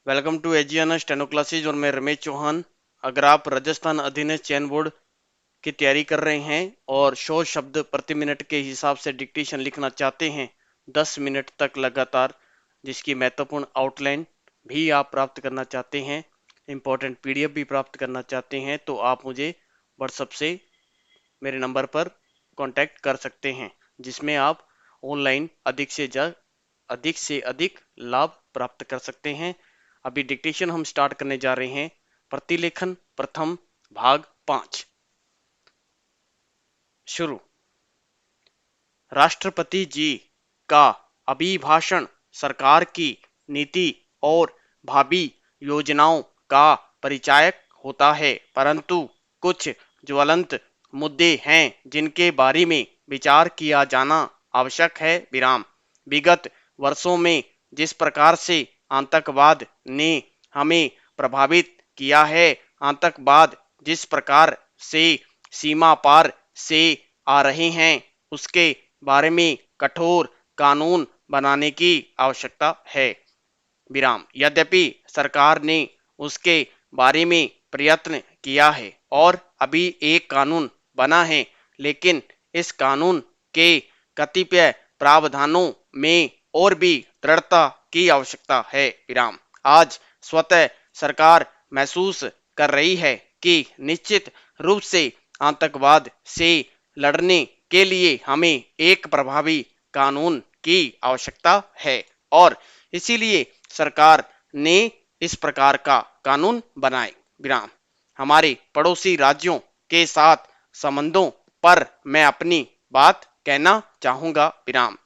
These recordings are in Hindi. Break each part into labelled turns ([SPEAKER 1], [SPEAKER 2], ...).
[SPEAKER 1] वेलकम टू एजियन स्टेनो क्लासेज और मैं रमेश चौहान। अगर आप राजस्थान अधीनस्थ चयन बोर्ड की तैयारी कर रहे हैं और 100 शब्द प्रति मिनट के हिसाब से डिक्टेशन लिखना चाहते हैं 10 मिनट तक लगातार, जिसकी महत्वपूर्ण आउटलाइन भी आप प्राप्त करना चाहते हैं, इंपॉर्टेंट पीडीएफ भी प्राप्त करना चाहते हैं, तो आप मुझे व्हाट्सएप से मेरे नंबर पर कांटेक्ट कर सकते हैं, जिसमें आप ऑनलाइन अधिक से अधिक लाभ प्राप्त कर सकते हैं। अभी डिक्टेशन हम स्टार्ट करने जा रहे हैं। प्रतिलेखन प्रथम भाग 5 शुरू। राष्ट्रपति जी का अभिभाषण सरकार की नीति और भावी योजनाओं का परिचायक होता है, परंतु कुछ ज्वलंत मुद्दे हैं जिनके बारे में विचार किया जाना आवश्यक है। विराम। विगत वर्षों में जिस प्रकार से आतंकवाद ने हमें प्रभावित किया है, आतंकवाद जिस प्रकार से सीमा पार से आ रहे हैं, उसके बारे में कठोर कानून बनाने की आवश्यकता है। विराम। यद्यपि सरकार ने उसके बारे में प्रयत्न किया है और अभी एक कानून बना है, लेकिन इस कानून के कतिपय प्रावधानों में और भी दृढ़ता की आवश्यकता है। विराम। आज स्वतः सरकार महसूस कर रही है कि निश्चित रूप से आतंकवाद से लड़ने के लिए हमें एक प्रभावी कानून की आवश्यकता है और इसीलिए सरकार ने इस प्रकार का कानून बनाए। विराम। हमारे पड़ोसी राज्यों के साथ संबंधों पर मैं अपनी बात कहना चाहूंगा। विराम।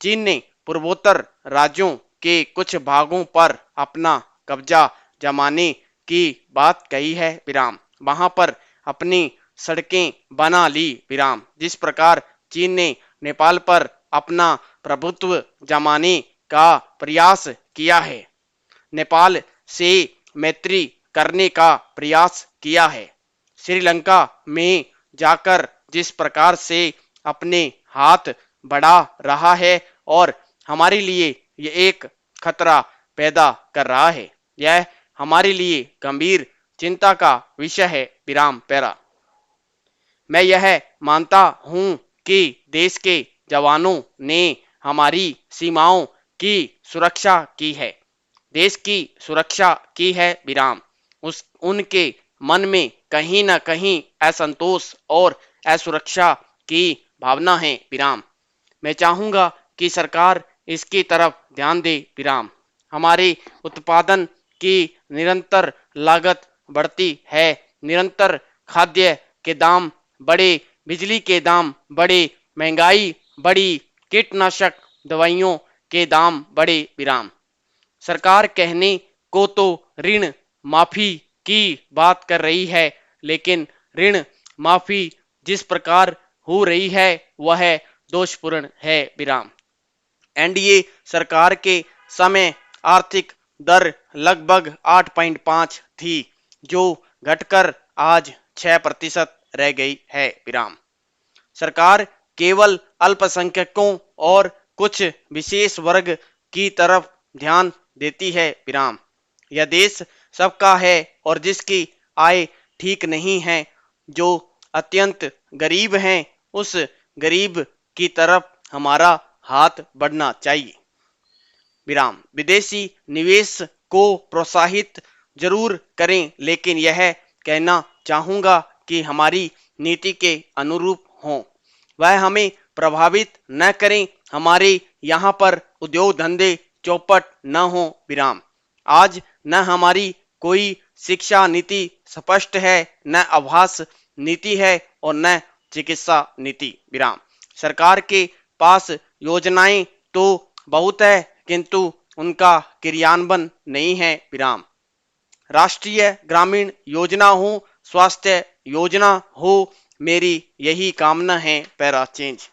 [SPEAKER 1] चीन ने पूर्वोत्तर राज्यों के कुछ भागों पर अपना कब्जा जमाने की बात कही है। विराम। वहां पर अपनी सड़कें बना ली। विराम। जिस प्रकार चीन ने नेपाल पर अपना प्रभुत्व जमाने का प्रयास किया है, नेपाल से मैत्री करने का प्रयास किया है, श्रीलंका में जाकर जिस प्रकार से अपने हाथ बढ़ा रहा है और हमारे लिए ये एक खतरा पैदा कर रहा है, यह हमारे लिए गंभीर चिंता का विषय है। विराम पैरा। मैं यह मानता हूं कि देश के जवानों ने हमारी सीमाओं की सुरक्षा की है, देश की सुरक्षा की है। विराम। उनके मन में कहीं न कहीं असंतोष और असुरक्षा की भावना है। विराम। मैं चाहूंगा कि सरकार इसकी तरफ ध्यान दे। विराम। हमारे उत्पादन की निरंतर लागत बढ़ती है, निरंतर खाद्य के दाम बढ़े, बिजली के दाम बढ़े, महंगाई बढ़ी, कीटनाशक दवाइयों के दाम बढ़े। विराम। सरकार कहने को तो ऋण माफी की बात कर रही है, लेकिन ऋण माफी जिस प्रकार हो रही है वह दोषपूर्ण है। विराम। एनडीए सरकार के समय आर्थिक दर लगभग 8.5 थी, जो घटकर आज 6% रह गई है। विराम। सरकार केवल अल्पसंख्यकों और कुछ विशेष वर्ग की तरफ ध्यान देती है। विराम। यह देश सबका है और जिसकी आय ठीक नहीं है, जो अत्यंत गरीब हैं, उस गरीब की तरफ हमारा हाथ बढ़ना चाहिए। विराम। विदेशी निवेश को प्रोत्साहित जरूर करें, लेकिन यह कहना चाहूंगा कि हमारी नीति के अनुरूप हों, वह हमें प्रभावित न करें, हमारे यहाँ पर उद्योग धंधे चौपट न हो। विराम। आज न हमारी कोई शिक्षा नीति स्पष्ट है, न आवास नीति है और न चिकित्सा नीति। विराम। सरकार के पास योजनाएं तो बहुत है, किंतु उनका क्रियान्वयन नहीं है। विराम। राष्ट्रीय ग्रामीण योजना हो, स्वास्थ्य योजना हो, मेरी यही कामना है। Para change.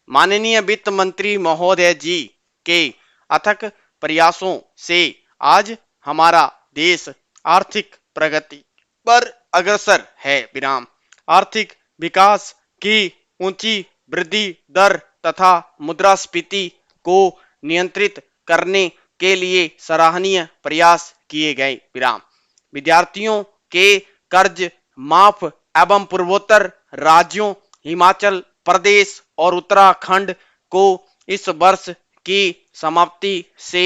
[SPEAKER 1] माननीय वित्त मंत्री महोदय जी के अथक प्रयासों से आज हमारा देश आर्थिक प्रगति पर अग्रसर है। विराम। आर्थिक विकास की ऊंची वृद्धि दर तथा मुद्रास्फीति को नियंत्रित करने के लिए सराहनीय प्रयास किए गए। विराम। विद्यार्थियों के कर्ज माफ एवं पूर्वोत्तर राज्यों हिमाचल प्रदेश और उत्तराखंड को इस वर्ष की समाप्ति से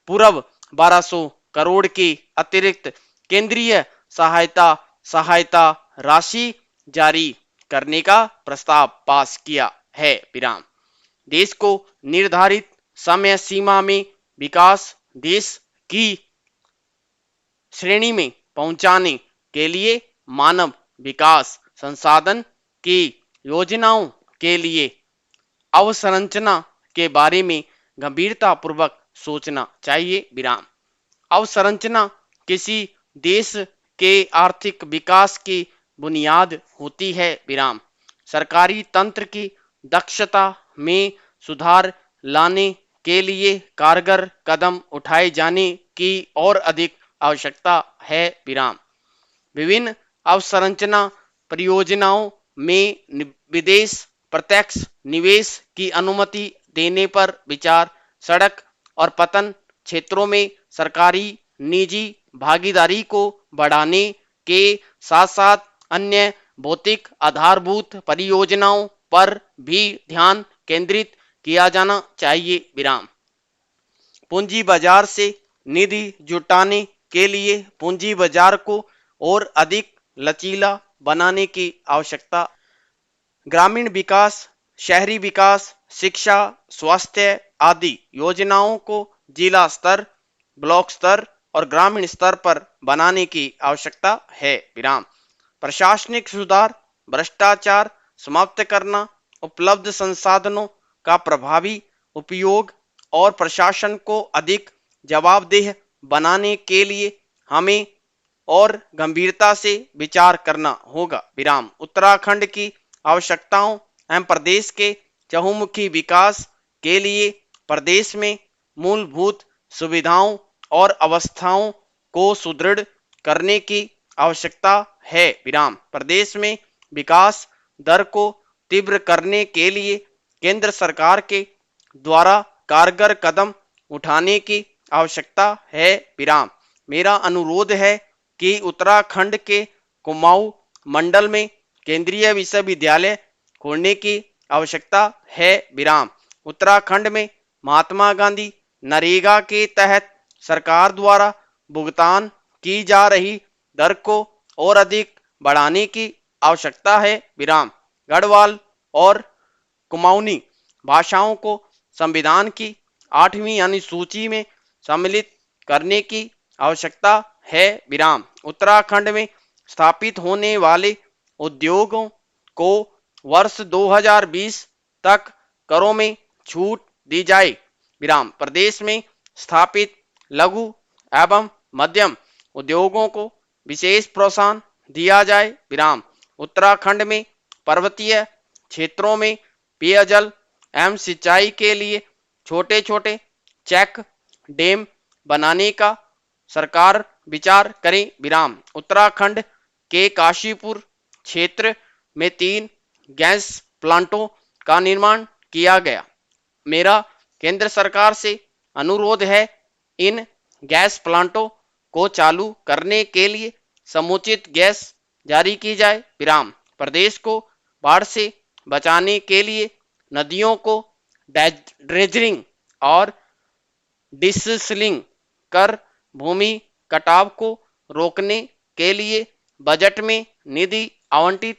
[SPEAKER 1] पूर्व 1200 करोड़ की अतिरिक्त केंद्रीय सहायता राशि जारी करने का प्रस्ताव पास किया है। विराम। देश को निर्धारित समय सीमा में विकास देश की श्रेणी में पहुंचाने के लिए मानव विकास संसाधन की योजनाओं के लिए अवसंरचना के बारे में गंभीरतापूर्वक सोचना चाहिए। विराम। अवसंरचना किसी देश के आर्थिक विकास की बुनियाद होती है। विराम। सरकारी तंत्र की दक्षता में सुधार लाने के लिए कारगर कदम उठाए जाने की और अधिक आवश्यकता है। विराम। विभिन्न अवसंरचना परियोजनाओं में विदेश प्रत्यक्ष निवेश की अनुमति देने पर विचार, सड़क और पतन क्षेत्रों में सरकारी निजी भागीदारी को बढ़ाने के साथ साथ अन्य भौतिक आधारभूत परियोजनाओं पर भी ध्यान केंद्रित किया जाना चाहिए। विराम। पूंजी बाजार से निधि जुटाने के लिए पूंजी बाजार को और अधिक लचीला बनाने की आवश्यकता। ग्रामीण विकास, शहरी विकास, शिक्षा, स्वास्थ्य आदि योजनाओं को जिला स्तर, ब्लॉक स्तर और ग्रामीण स्तर पर बनाने की आवश्यकता है। विराम। प्रशासनिक सुधार, भ्रष्टाचार समाप्त करना, उपलब्ध संसाधनों का प्रभावी उपयोग और प्रशासन को अधिक जवाबदेह बनाने के लिए हमें और गंभीरता से विचार करना होगा। विराम। उत्तराखंड की आवश्यकताओं एवं प्रदेश के चहुमुखी विकास के लिए प्रदेश में मूलभूत सुविधाओं और अवस्थाओं को सुदृढ़ करने की आवश्यकता है। विराम। प्रदेश में विकास दर को तीव्र करने के लिए केंद्र सरकार के द्वारा कारगर कदम उठाने की आवश्यकता है। विराम। मेरा अनुरोध है कि उत्तराखंड के कुमाऊं मंडल में केंद्रीय विश्वविद्यालय खोलने की आवश्यकता है। विराम। उत्तराखंड में महात्मा गांधी नरेगा के तहत सरकार द्वारा भुगतान की जा रही दर को और अधिक बढ़ाने की आवश्यकता है। विराम। गढ़वाल और कुमाऊनी भाषाओं को संविधान की 8वीं अनुसूची में सम्मिलित करने की आवश्यकता है। विराम। उत्तराखंड में स्थापित होने वाले उद्योगों को वर्ष 2020 तक करों में छूट दी जाए। विराम। प्रदेश में स्थापित लघु एवं मध्यम उद्योगों को विशेष प्रोत्साहन दिया जाए। विराम। उत्तराखंड में पर्वतीय क्षेत्रों में पेयजल एवं सिंचाई के लिए छोटे छोटे चेक डैम बनाने का सरकार विचार करे। विराम। उत्तराखंड के काशीपुर क्षेत्र में 3 गैस प्लांटों का निर्माण किया गया। मेरा केंद्र सरकार से अनुरोध है, इन गैस प्लांटों को चालू करने के लिए समुचित गैस जारी की जाए। विराम। प्रदेश को बाढ़ से बचाने के लिए नदियों को ड्रेजिंग और डिसल्टिंग कर भूमि कटाव को रोकने के लिए बजट में निधि आवंटित